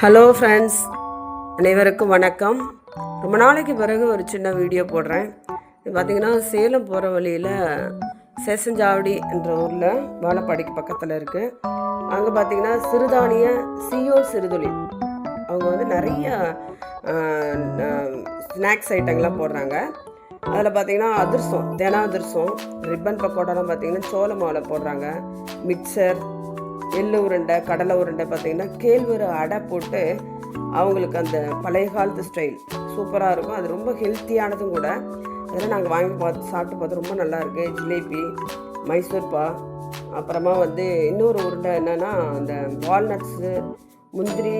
Hello friends, அனைவருக்கும் வணக்கம். ரொம்ப நாளைக்கு பிறகு ஒரு சின்ன வீடியோ போடுறேன். பார்த்திங்கன்னா சேலம் போகிற வழியில் சேஷஞ்சாவடி என்ற ஊரில் வாழப்பாடிக்கு பக்கத்தில் இருக்குது. அங்கே பார்த்திங்கன்னா சிறுதானிய சிறுதொழில் அவங்க வந்து நிறைய ஸ்நாக்ஸ் ஐட்டங்கள்லாம் போடுறாங்க. அதில் பார்த்திங்கன்னா அதிரசம், அதிரசம், ரிப்பன் பக்கோடாலாம் பார்த்திங்கன்னா சோள மாவில் போடுறாங்க. மிக்சர், எள்ளு உருண்டை, கடலை உருண்டை, பார்த்திங்கன்னா கேழ்வரை அடை போட்டு அவங்களுக்கு அந்த பழைய காலத்து ஸ்டைல் சூப்பராக இருக்கும். அது ரொம்ப ஹெல்த்தியானதும் கூட. அதெல்லாம் நாங்கள் வாங்கி சாப்பிட்டு பார்த்து ரொம்ப நல்லாயிருக்கு. ஜிலேபி, மைசூர்பா, அப்புறமா வந்து இன்னொரு உருண்டை என்னென்னா அந்த வால்நட்ஸு, முந்திரி,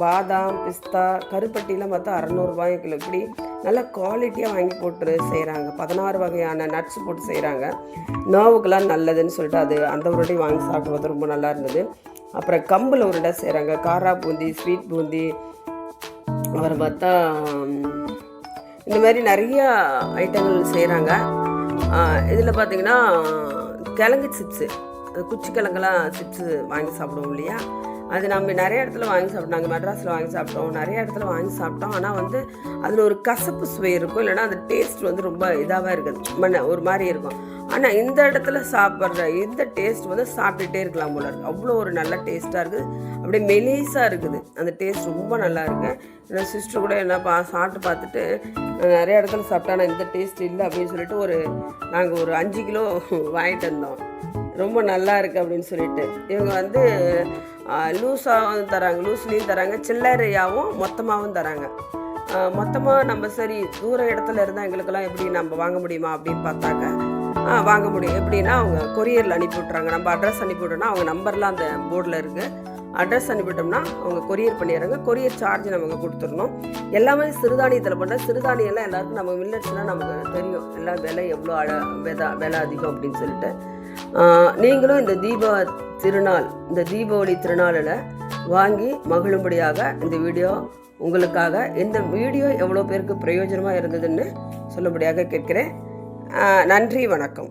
பாதாம், பிஸ்தா, கருப்பட்டிலாம் பார்த்தா 600 கிலோ. இப்படி நல்ல குவாலிட்டியாக வாங்கி போட்டு செய்கிறாங்க. 16 வகையான நட்ஸ் போட்டு செய்கிறாங்க. நோவுக்கெல்லாம் நல்லதுன்னு சொல்லிட்டு அது அந்த உருண்டையும் வாங்கி சாப்பிடுவது ரொம்ப நல்லா இருந்தது. அப்புறம் கம்பில் உருண்டை செய்கிறாங்க. காரா பூந்தி, ஸ்வீட் பூந்தி, அப்புறம் பார்த்தா இந்த மாதிரி நிறைய ஐட்டங்கள் செய்கிறாங்க. இதில் பார்த்திங்கன்னா கிழங்கு சிப்ஸு, குச்சி கிழங்கெல்லாம் சிப்ஸு வாங்கி சாப்பிடுவோம் இல்லையா, அது நம்ம நிறைய இடத்துல வாங்கி சாப்பிட்டோம். நாங்கள் மெட்ராஸில் வாங்கி சாப்பிட்டோம், நிறைய இடத்துல வாங்கி சாப்பிட்டோம். ஆனால் வந்து அதில் ஒரு கசப்பு சுவை இருக்கும், இல்லைனா அந்த டேஸ்ட் வந்து ரொம்ப இதாகவே இருக்குது, ஒரு மாதிரி இருக்கும். ஆனால் இந்த இடத்துல சாப்பிட்ற இந்த டேஸ்ட் வந்து சாப்பிட்டுட்டே இருக்கலாம் போல இருக்குது. அவ்வளோ ஒரு நல்ல டேஸ்ட்டாக இருக்குது. அப்படியே மெலிசாக இருக்குது. அந்த டேஸ்ட் ரொம்ப நல்லா இருக்குது. என்னோடய சிஸ்டர் கூட என்ன சாப்பிட்டு பார்த்துட்டு நிறைய இடத்துல சாப்பிட்டா ஆனால் இந்த டேஸ்ட் இல்லை அப்படின்னு சொல்லிட்டு நாங்கள் ஒரு 5 கிலோ வாங்கிட்டு வந்தோம். ரொம்ப நல்லா இருக்குது அப்படின்னு சொல்லிட்டு. இவங்க வந்து லூஸாகவும் தராங்க, லூஸ்லேயும் தராங்க, சில்லறையாகவும் மொத்தமாகவும் தராங்க. மொத்தமாக நம்ம சரி தூர இடத்துல இருந்தால் எங்களுக்கெல்லாம் எப்படி நம்ம வாங்க முடியுமா அப்படின்னு பார்த்தாக்க வாங்க முடியும். எப்படின்னா அவங்க கொரியரில் அனுப்பி விட்றாங்க. நம்ம அட்ரஸ் அனுப்பி விட்டோம்னா அவங்க நம்பர்லாம் அந்த போர்டில் இருக்குது. அட்ரஸ் அனுப்பிவிட்டோம்னா அவங்க கொரியர் பண்ணிடுறாங்க. கொரியர் சார்ஜ் நமக்கு கொடுத்துடணும். எல்லாமே சிறுதானியத்தில் பண்ணால் சிறுதானியெல்லாம் எல்லாருக்கும் நம்ம மில்லட்ஸ்லாம் நமக்கு தெரியும். எல்லாம் விலை எவ்வளோ விலை அதிகம் அப்படின்னு சொல்லிட்டு. நீங்களும் இந்த தீபாவளி திருநாளில் வாங்கி மகிழும்படியாக இந்த வீடியோ உங்களுக்காக. இந்த வீடியோ எவ்வளோ பேருக்கு பிரயோஜனமாக இருந்ததுன்னு சொல்லும்படியாக கேட்கிறேன். நன்றி, வணக்கம்.